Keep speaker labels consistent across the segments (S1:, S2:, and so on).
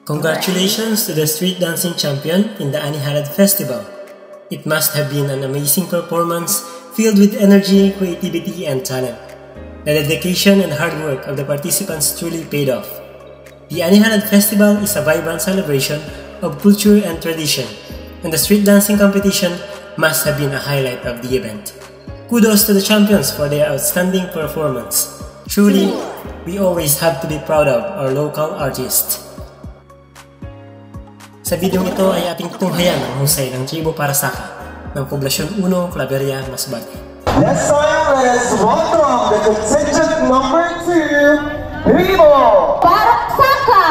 S1: Congratulations to the street dancing champion in the Anihalad Festival. It must have been an amazing performance filled with energy, creativity, and talent. The dedication and hard work of the participants truly paid off. The Anihalad Festival is a vibrant celebration of culture and tradition, and the street dancing competition must have been a highlight of the event. Kudos to the champions for their outstanding performance. Truly, we always have to be proud of our local artists. Sa video ito ay ating tunghayan ang husay ng Tribo Parasaka ng Poblasyon 1, Claveria, Masbate.
S2: Let's welcome the contingent number 2, Tribo
S3: Parasaka!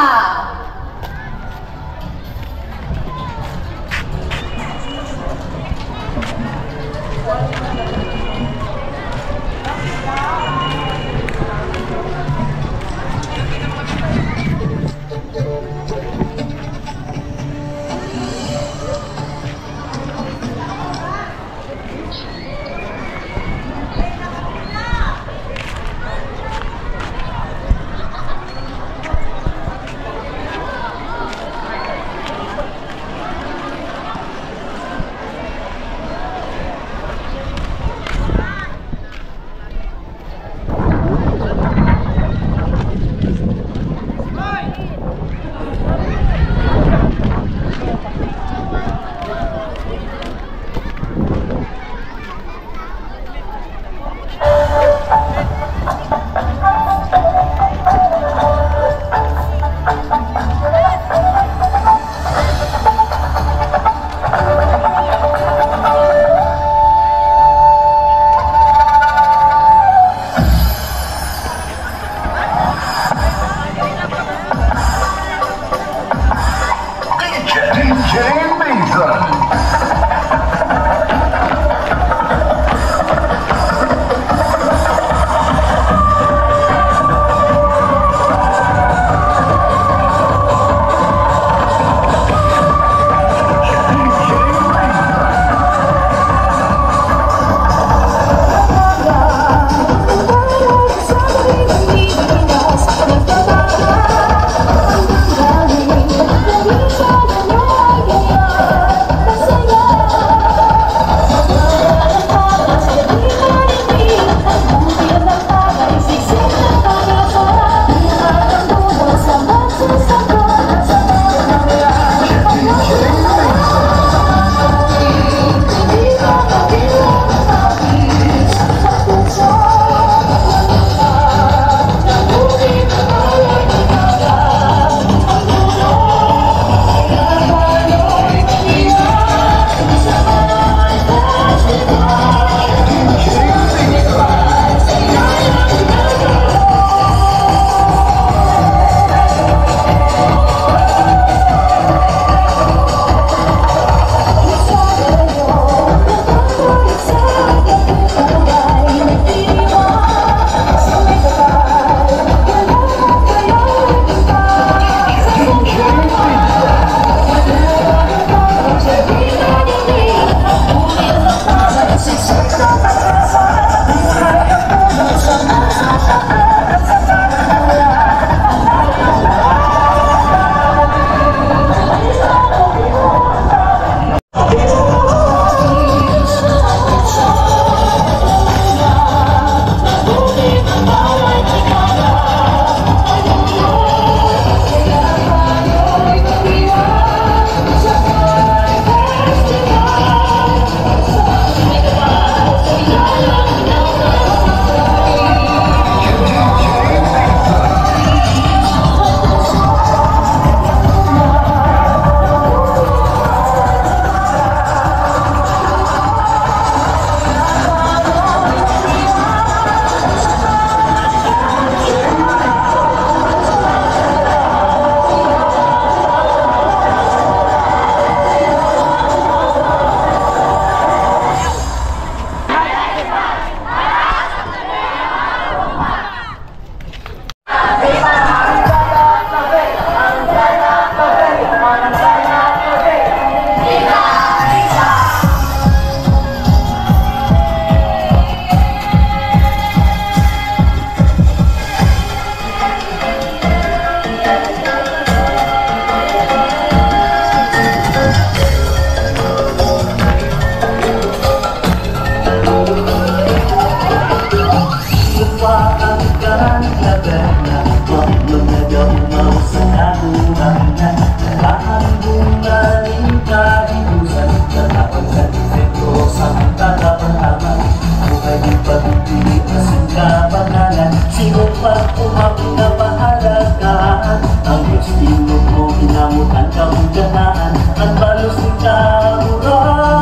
S4: sinaturangan. Lahat bungaling kahibusan, tatapag sa dito sa tagapanaman. Buhay di pagpili asing kapangalan, sino pag-umang na mahalagaan. Ang Diyos tinog mo, inamutan kabuganaan, at balos ng kaburangan.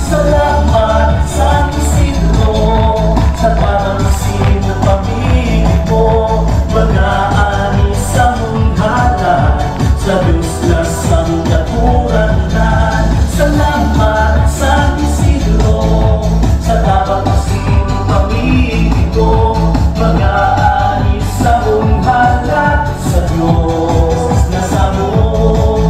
S4: Salamat sa Isidro, sa pamamasin ng pamilya mo, mga ani sa munghalan, sa Diyos na sangkaturanan. Salamat sa Isidro, sa pamamasin ng pamilya mo, mga ani sa munghalan, sa Diyos na sangkaturanan.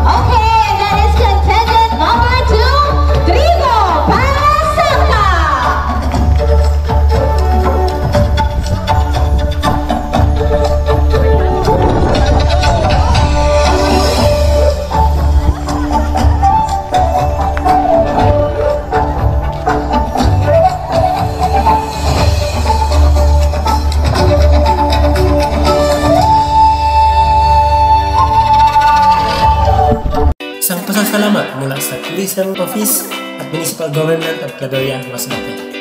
S3: Okay, that is contingent number 2, Trigo Parasaka.
S1: Isang pasasalamat mula sa Tourism Office at Municipal Government of Cladoria, Masbate.